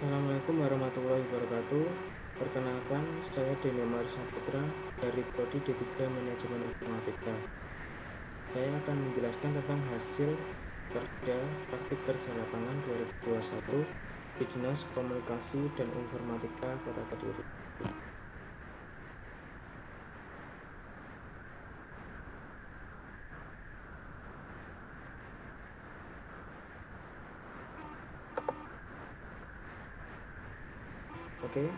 Assalamualaikum warahmatullahi wabarakatuh. Perkenalkan, saya Deno Saputra dari Prodi D3 Manajemen Informatika. Saya akan menjelaskan tentang hasil kerja praktik kerja lapangan 2021 di Dinas Komunikasi dan Informatika Kota Kediri. Oke,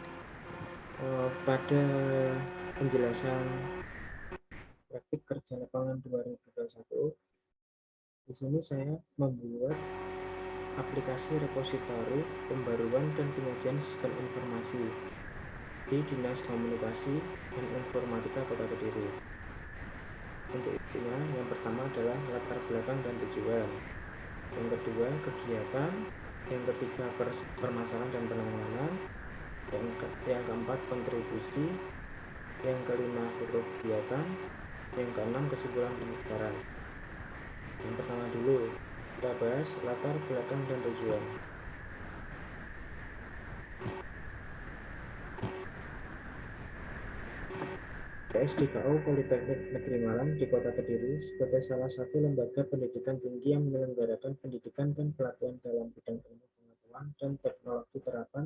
pada penjelasan praktik kerja lapangan 2021, di sini saya membuat aplikasi repositori pembaruan dan penyajian sistem informasi di Dinas Komunikasi dan Informatika Kota Kediri. Untuk isinya, yang pertama adalah latar belakang dan tujuan, yang kedua kegiatan, yang ketiga permasalahan dan penanganan, yang keempat kontribusi, yang kelima huruf kegiatan, yang keenam kesimpulan pembicaraan. Yang pertama dulu, kita bahas latar belakang dan tujuan. PSDKU Politeknik Negeri Malang di Kota Kediri sebagai salah satu lembaga pendidikan tinggi yang menyelenggarakan pendidikan dan pelatihan dalam bidang ilmu pengetahuan dan teknologi terapan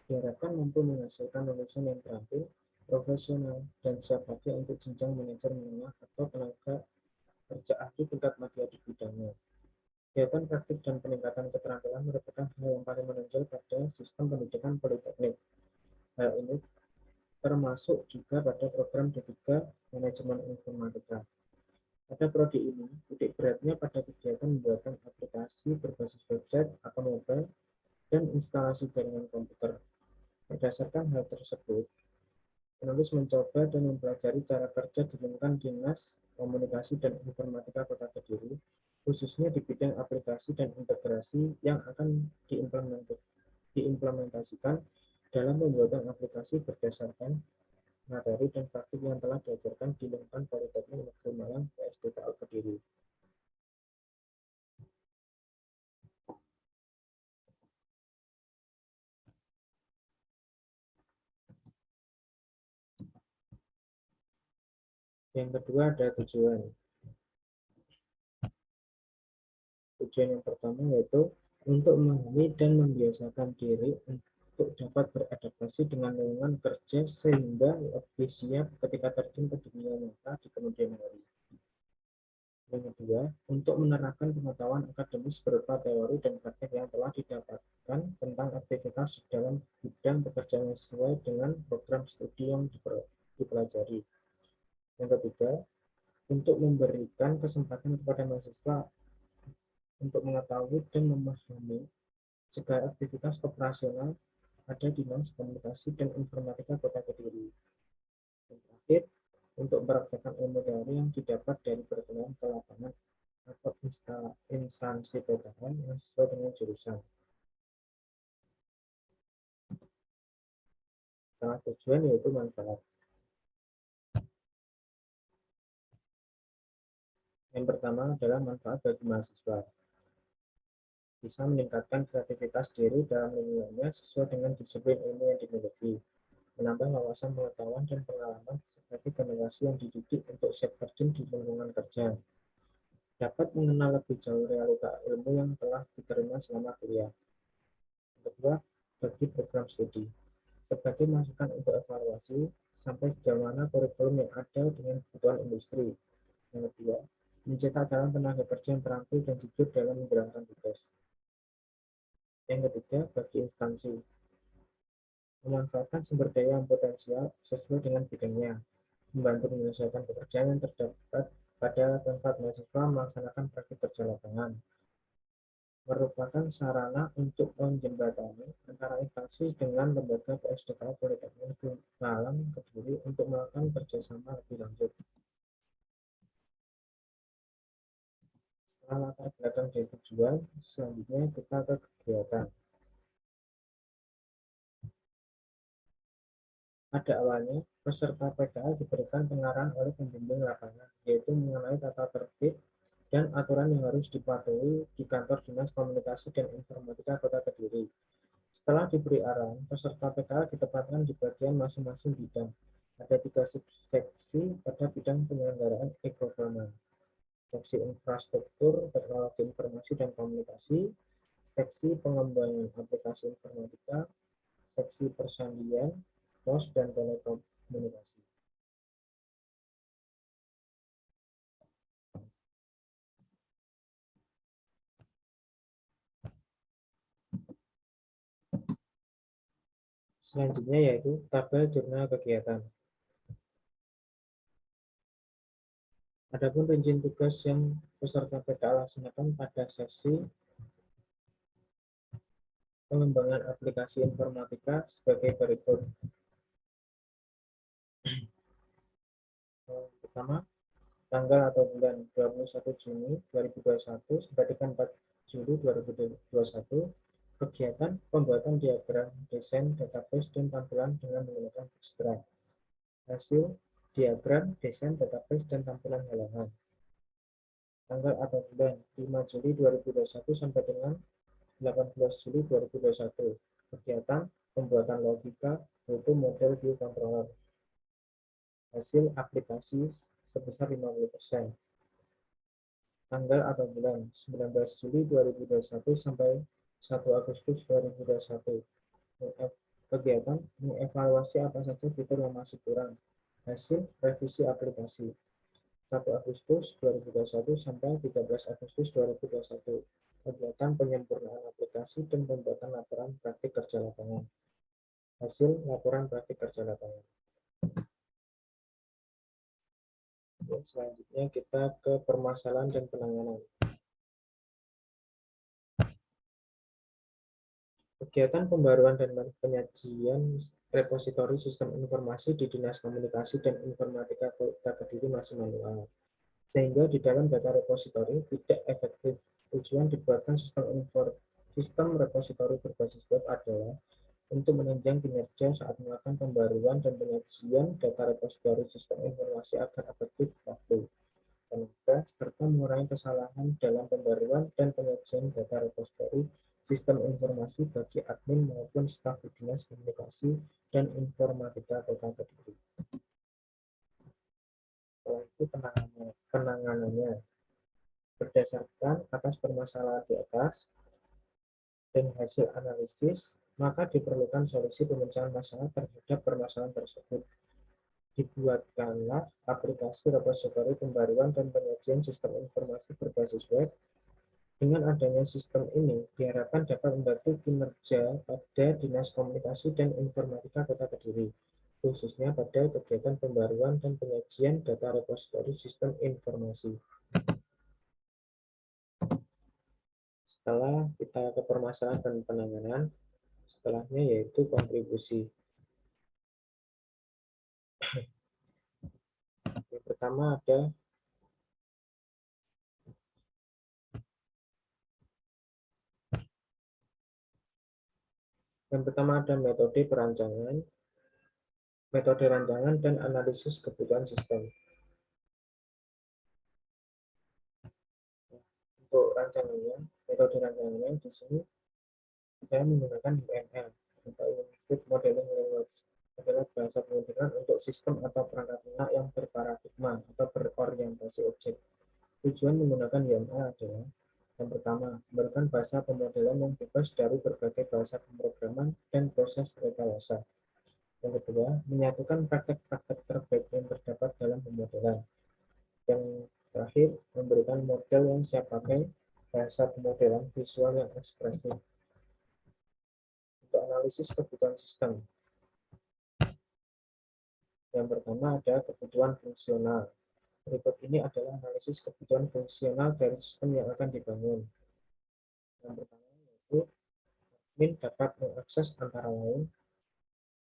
diharapkan mampu menghasilkan lulusan yang terampil, profesional, dan siap pakai untuk jenjang manajer menengah atau tenaga kerja ahli tingkat media di bidangnya. Kegiatan praktik dan peningkatan keterampilan merupakan hal yang paling menonjol pada sistem pendidikan politeknik. Hal ini termasuk juga pada program D3 Manajemen Informatika. Pada prodi ini, titik beratnya pada kegiatan pembuatan aplikasi berbasis website atau mobile dan instalasi jaringan komputer. Berdasarkan hal tersebut, penulis mencoba dan mempelajari cara kerja di lingkungan Dinas Komunikasi dan Informatika Kota Kediri, khususnya di bidang aplikasi dan integrasi yang akan diimplementasikan dalam pembuatan aplikasi berdasarkan materi dan praktik yang telah diajarkan di lingkungan Politeknik Negeri Malang PSDKU Kediri. Yang kedua ada tujuan. Tujuan yang pertama yaitu untuk memahami dan membiasakan diri untuk dapat beradaptasi dengan lingkungan kerja sehingga lebih siap ketika terjun ke dunia nyata di kemudian hari. Yang kedua, untuk menerapkan pengetahuan akademis berupa teori dan praktek yang telah didapatkan tentang aktivitas dalam bidang pekerjaan sesuai dengan program studi yang dipelajari. Yang ketiga, untuk memberikan kesempatan kepada mahasiswa untuk mengetahui dan memahami segala aktivitas operasional ada di Dinas Komunikasi dan Informatika Kota Kediri. Yang terakhir, untuk mempraktekkan ilmu teori yang didapat dari pertemuan ke lapangan atau instansi PKN yang sesuai dengan jurusan. Salah tujuan yaitu manfaat. Yang pertama adalah manfaat bagi mahasiswa. Bisa meningkatkan kreativitas diri dalam lingkungannya sesuai dengan disiplin ilmu yang dimiliki, menambah wawasan pengetahuan dan pengalaman sebagai generasi yang dididik untuk siap terjun di lingkungan kerja, dapat mengenal lebih jauh realita ilmu yang telah diterima selama kuliah. Yang kedua, bagi program studi, sebagai masukan untuk evaluasi sampai sejauh mana kurikulum yang ada dengan kebutuhan industri. Yang kedua, mencetak calon tenaga kerja yang terampil dan jujur dalam menjalankan tugas. Yang ketiga, bagi instansi, memanfaatkan sumber daya yang potensial sesuai dengan bidangnya, membantu menyelesaikan pekerjaan yang terdapat pada tempat mahasiswa melaksanakan praktik kerja lapangan, merupakan sarana untuk menjembatani antara instansi dengan lembaga PSDK Politeknik Malang Kediri untuk melakukan kerjasama lebih lanjut. Setelah latar belakang dari tujuan, selanjutnya kita ke kegiatan. Pada awalnya, peserta PKL diberikan pengarahan oleh pembimbing lapangan, yaitu mengenai tata tertib dan aturan yang harus dipatuhi di kantor Dinas Komunikasi dan Informatika Kota Kediri. Setelah Setelah diberi arahan, peserta PKL ditempatkan di bagian masing-masing bidang. Ada 3 subseksi pada bidang penyelenggaraan e-government. Seksi infrastruktur, teknologi informasi dan komunikasi, seksi pengembangan aplikasi informatika, seksi persandian, pos dan telekomunikasi. Selanjutnya yaitu tabel jurnal kegiatan. Adapun rincian tugas yang peserta PKL laksanakan pada sesi pengembangan aplikasi informatika sebagai berikut. Pertama, tanggal atau bulan 21 Juni 2021 sampai dengan 4 Juli 2021, kegiatan pembuatan diagram, desain, database, dan tampilan dengan menggunakan Bootstrap. Hasil diagram, desain, database, dan tampilan halaman. Tanggal atau bulan 5 Juli 2021 sampai dengan 18 Juli 2021. Kegiatan pembuatan logika yaitu model view controller. Hasil aplikasi sebesar 50%. Tanggal atau bulan 19 Juli 2021 sampai 1 Agustus 2021. Kegiatan mengevaluasi apa saja fitur yang masih kurang. Hasil revisi aplikasi 1 Agustus 2021 sampai 13 Agustus 2021. Kegiatan penyempurnaan aplikasi dan pembuatan laporan praktik kerja lapangan. Hasil laporan praktik kerja lapangan. Selanjutnya kita ke permasalahan dan penanganan. Kegiatan pembaruan dan penyajian repositori sistem informasi di Dinas Komunikasi dan Informatika Kota Kediri masih manual, sehingga di dalam data repositori tidak efektif. Tujuan dibuatkan sistem repositori berbasis web adalah untuk menunjang kinerja saat melakukan pembaruan dan penyajian data repositori sistem informasi agar efektif waktu, tenaga, serta mengurangi kesalahan dalam pembaruan dan penyajian data repositori sistem informasi bagi admin maupun staf di Dinas Komunikasi dan Informatika Kota Kediri. Setelah itu penanganannya berdasarkan atas permasalahan di atas dan hasil analisis, maka diperlukan solusi pemecahan masalah terhadap permasalahan tersebut. Dibuatkanlah aplikasi repositori pembaruan dan penyajian sistem informasi berbasis web. Dengan adanya sistem ini, diharapkan dapat membantu kinerja pada Dinas Komunikasi dan Informatika Kota Kediri, khususnya pada kegiatan pembaruan dan penyajian data repositori sistem informasi. Setelah kita ke permasalahan dan penanganan, setelahnya yaitu kontribusi. Yang pertama ada metode perancangan, metode rancangan dan analisis kebutuhan sistem. Untuk rancangannya, metode rancangannya di sini saya menggunakan UML atau Unified Modeling Language, adalah bahasa pemrograman untuk sistem atau perangkat lunak yang berparadigma atau berorientasi objek. Tujuan menggunakan UML adalah yang pertama, memberikan bahasa pemodelan yang bebas dari berbagai bahasa pemrograman dan proses rekayasa. Yang kedua, menyatukan praktek-praktek terbaik yang terdapat dalam pemodelan. Yang terakhir, memberikan model yang siap pakai, bahasa pemodelan visual yang ekspresif. Untuk analisis kebutuhan sistem, yang pertama ada kebutuhan fungsional. Berikut ini adalah analisis kebutuhan fungsional dari sistem yang akan dibangun. Yang pertama yaitu admin dapat mengakses antara lain,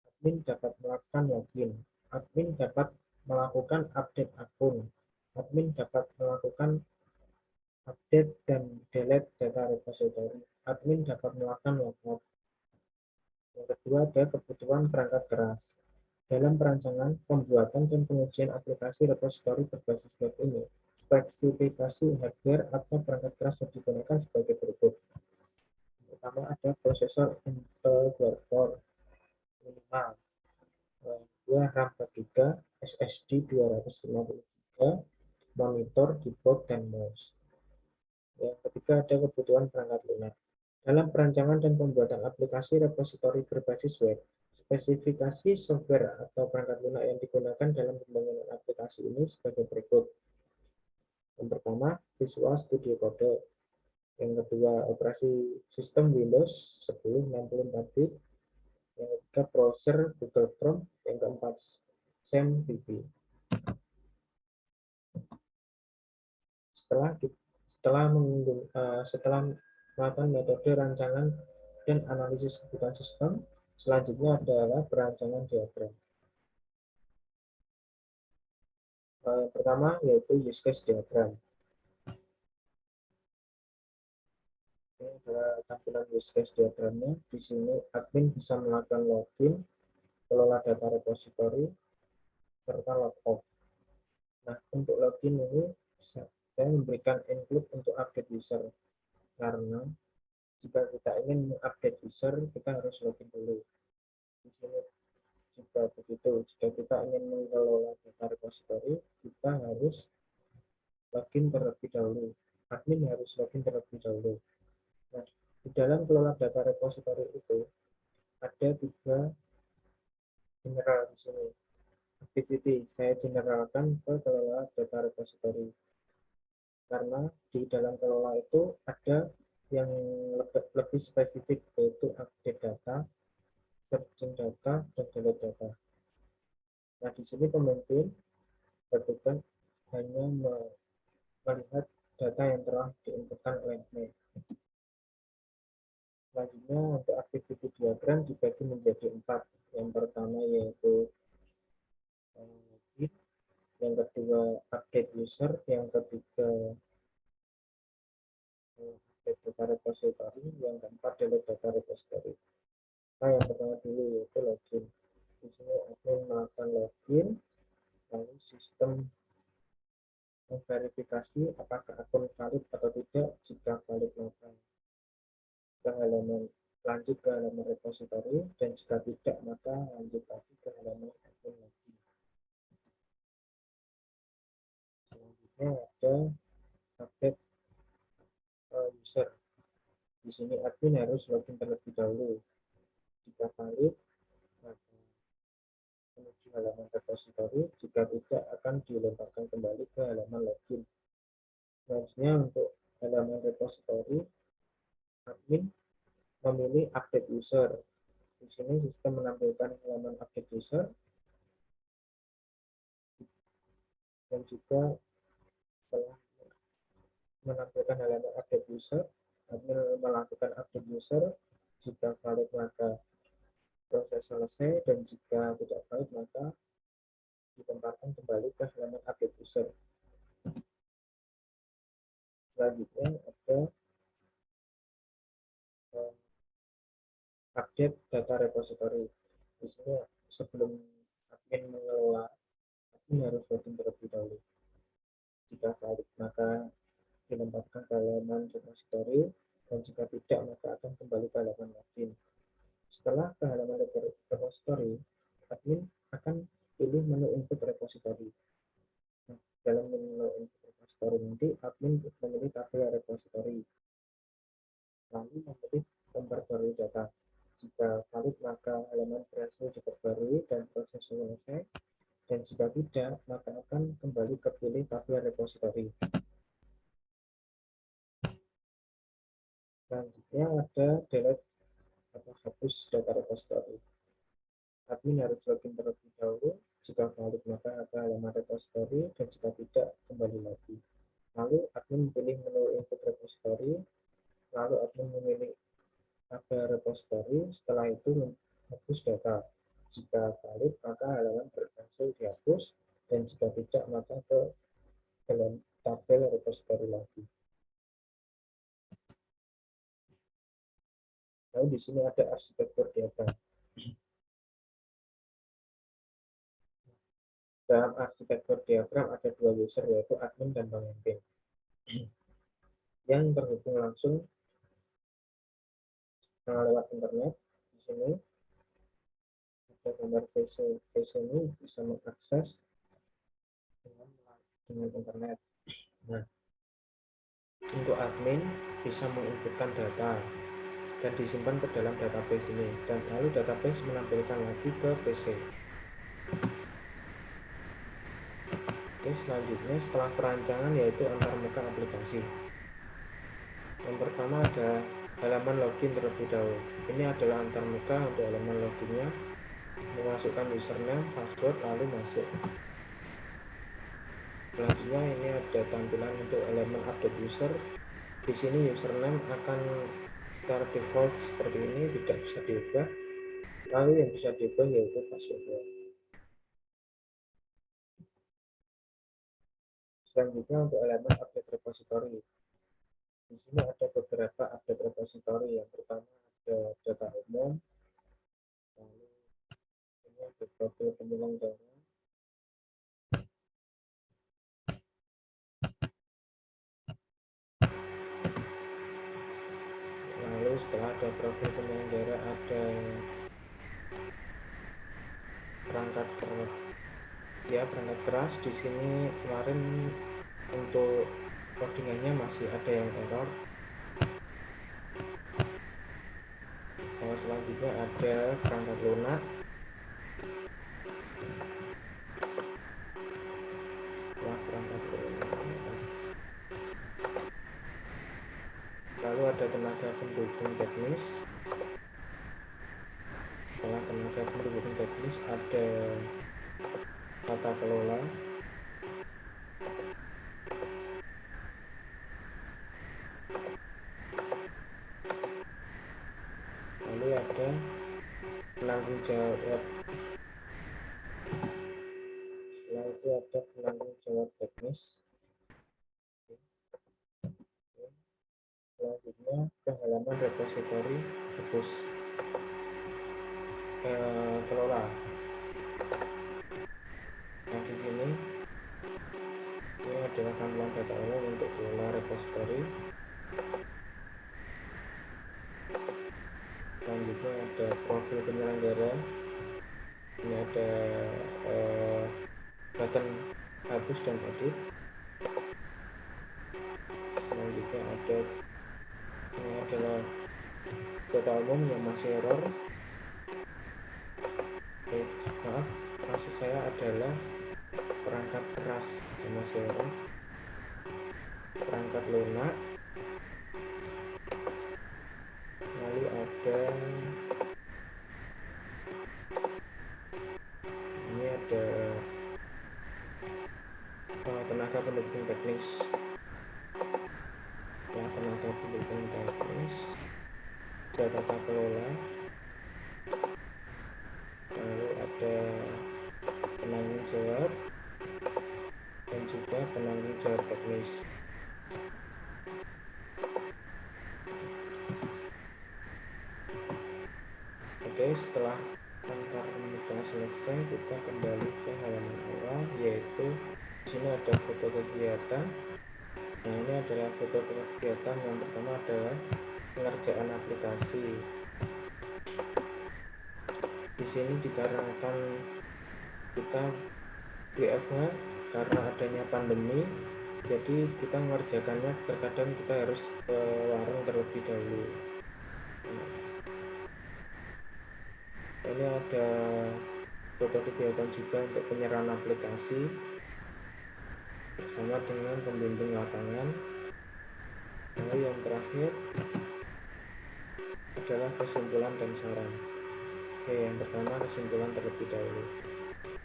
admin dapat melakukan login, admin dapat melakukan update akun, admin dapat melakukan update dan delete data repository, admin dapat melakukan logout. Yang kedua ada kebutuhan perangkat keras. Dalam perancangan, pembuatan dan pengujian aplikasi repositori berbasis web ini, spesifikasi hardware atau perangkat keras yang digunakan sebagai berikut. pertama ada prosesor Intel quad-core minimal, kedua RAM 4 GB, SSD 256 GB, monitor, keyboard, dan mouse. Yang ketiga ada kebutuhan perangkat lunak. Dalam perancangan dan pembuatan aplikasi repositori berbasis web, spesifikasi software atau perangkat lunak yang digunakan dalam pembangunan aplikasi ini sebagai berikut. Yang pertama, Visual Studio Code. Yang kedua, operasi sistem Windows 10/64-bit. Yang ketiga, browser Google Chrome. Yang keempat, SAMPP. Setelah melakukan metode rancangan dan analisis kebutuhan sistem, selanjutnya adalah perancangan diagram. Yang pertama yaitu use case diagram. Ini adalah tampilan use case diagramnya. Di sini admin bisa melakukan login, kelola data repository, serta logout. Nah, untuk login ini saya memberikan include untuk update user, karena jika kita ingin mengupdate user, kita harus login dulu. Di sini juga begitu, jika kita ingin mengelola data repository, kita harus login terlebih dahulu. Admin harus login terlebih dahulu. Nah, di dalam kelola data repository itu ada 3 general di sini. Activity saya generalkan ke kelola data repository, karena di dalam kelola itu ada yang lebih spesifik, yaitu update data, searching data, dan delete data. Nah, di sini pemimpin bertugas hanya melihat data yang telah diinputkan oleh admin. Selanjutnya, untuk activity diagram dibagi menjadi 4. Yang pertama yaitu yang kedua update user, yang ketiga update data repository, yang keempat delete data repository. Nah, yang pertama dulu yaitu login. Di sini admin melakukan login, lalu sistem memverifikasi apakah akun valid atau tidak. Jika valid, maka ke halaman lanjut ke halaman repository, dan jika tidak, maka lanjut lagi ke halaman admin login. Selanjutnya ada update user. Di sini admin harus login terlebih dahulu. Jika valid, maka menuju halaman repository. Jika tidak, akan dilemparkan kembali ke halaman login. Selanjutnya untuk halaman repository, admin memilih update user. Di sini sistem menampilkan halaman update user, dan juga setelah menampilkan halaman update user, admin melakukan update user. Jika valid, maka proses selesai, dan jika tidak valid, maka ditempatkan kembali ke halaman update user. Selanjutnya ada update data repository. Di sini sebelum admin mengelola, admin harus login terlebih dahulu. Jika valid, maka dilemparkan ke halaman repository, dan jika tidak, maka akan kembali ke halaman login. Setelah ke halaman repository, admin akan pilih menu input repository. Nah, dalam menu input repository nanti admin memilih tabel repository, lalu memilih memperbarui data. Jika valid, maka halaman berhasil diperbarui dan proses selesai, dan jika tidak, maka akan kembali ke pilih tabel repository. Selanjutnya ada delete atau hapus data repository. Admin harus login terlebih dahulu. Jika valid, maka ada halaman repository, dan jika tidak, kembali lagi. Lalu admin memilih menu input repository, lalu admin memilih tabel repository. Setelah itu hapus data. Jika valid, maka halaman berhasil dihapus, dan jika tidak, maka ke dalam tabel repository lagi. Lalu di sini ada arsitektur diagram. Dalam arsitektur diagram ada 2 user, yaitu admin dan pemimpin, yang terhubung langsung lewat internet. Di sini ada gambar PC. PC ini bisa mengakses dengan internet. Nah, untuk admin bisa menginputkan data dan disimpan ke dalam database ini, dan lalu database menampilkan lagi ke PC. Oke, selanjutnya setelah perancangan yaitu antarmuka aplikasi. Yang pertama ada halaman login terlebih dahulu. Ini adalah antarmuka untuk halaman loginnya, memasukkan username, password, lalu masuk. Selanjutnya ini ada tampilan untuk elemen update user. Di sini username akan secara default seperti ini, tidak bisa diubah. Lalu yang bisa diubah yaitu passwordnya. Selanjutnya untuk elemen update repository. Di sini ada beberapa update repository. Yang pertama ada data umum, lalu ini ada profil penyelenggara, lalu setelah ada profil penyelenggara ada perangkat keras. Ya, perangkat keras di sini kemarin untuk codingannya masih ada yang error. Selanjutnya ada perangkat lunak, lalu ada tenaga pendukung teknis. Setelah tenaga pendukung teknis ada tata kelola, lalu ada penanggung jawab. Setelah itu ada penanggung jawab teknis. Selanjutnya ke halaman repository fokus kelola. Nah, di sini ini adalah tampilan data umum untuk kelola repository. Selanjutnya ada profil penyelenggara. Ini ada button hapus dan edit. Selanjutnya ada ini adalah data umum yang masih error. Maaf, maksud saya adalah perangkat keras yang masih error, perangkat lunak, lalu ada ini ada tenaga pendukung teknis. Ya, tenaga pendukung teknis, ada tata kelola, lalu ada penanggung jawab dan juga penanggung jawab teknis. Oke, setelah antarmuka selesai, kita kembali ke halaman awal, yaitu di sini ada foto kegiatan. Nah, ini adalah foto kegiatan. Yang pertama adalah pengerjaan aplikasi. Di sini dikarenakan kita WFH karena adanya pandemi, jadi kita mengerjakannya terkadang kita harus ke warung terlebih dahulu. Ini ada foto kegiatan juga untuk penyerahan aplikasi bersama dengan pembimbing lapangan. Lalu yang terakhir adalah kesimpulan dan saran. Oke, yang pertama kesimpulan terlebih dahulu.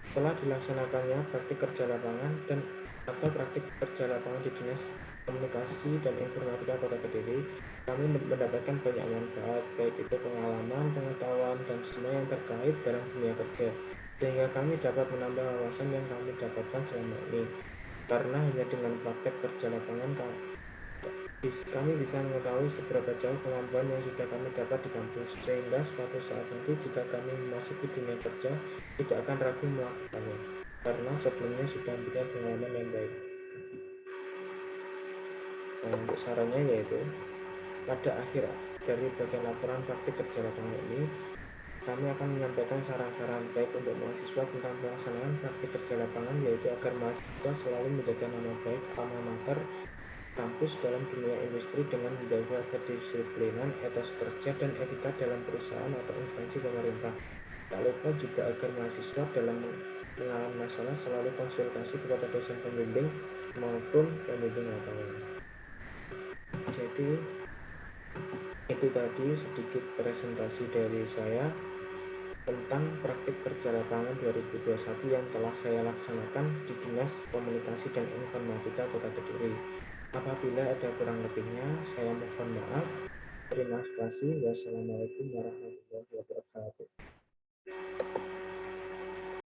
Setelah dilaksanakannya praktik kerja lapangan dan atau praktik kerja lapangan di Dinas Komunikasi dan Informatika Kota Kediri, kami mendapatkan banyak manfaat, baik itu pengalaman, pengetahuan, dan semua yang terkait dalam dunia kerja, sehingga kami dapat menambah wawasan yang kami dapatkan selama ini. Karena hanya dengan praktek kerja lapangan kami bisa mengetahui seberapa jauh kemampuan yang sudah kami dapat di kampus, sehingga suatu saat nanti jika kami memasuki dunia kerja tidak akan ragu melakukannya, karena sebelumnya sudah mempunyai pengalaman yang baik. Nah, untuk sarannya yaitu pada akhir dari bagian laporan praktik kerja lapangan ini, kami akan menyampaikan saran-saran baik untuk mahasiswa tentang pelaksanaan praktik kerja lapangan, yaitu agar mahasiswa selalu menjaga nama baik alma mater kampus dalam dunia industri dengan menjaga kedisiplinan, etos kerja, dan etika dalam perusahaan atau instansi pemerintah. Tak lupa juga agar mahasiswa dalam mengalami masalah selalu konsultasi kepada dosen pembimbing maupun pembimbing lapangan. Jadi itu tadi sedikit presentasi dari saya tentang praktik kerja lapangan 2021 yang telah saya laksanakan di Dinas Komunikasi dan Informatika Kota Kediri. Apabila ada kurang lebihnya, saya mohon maaf. Terima kasih. Wassalamualaikum warahmatullahi wabarakatuh.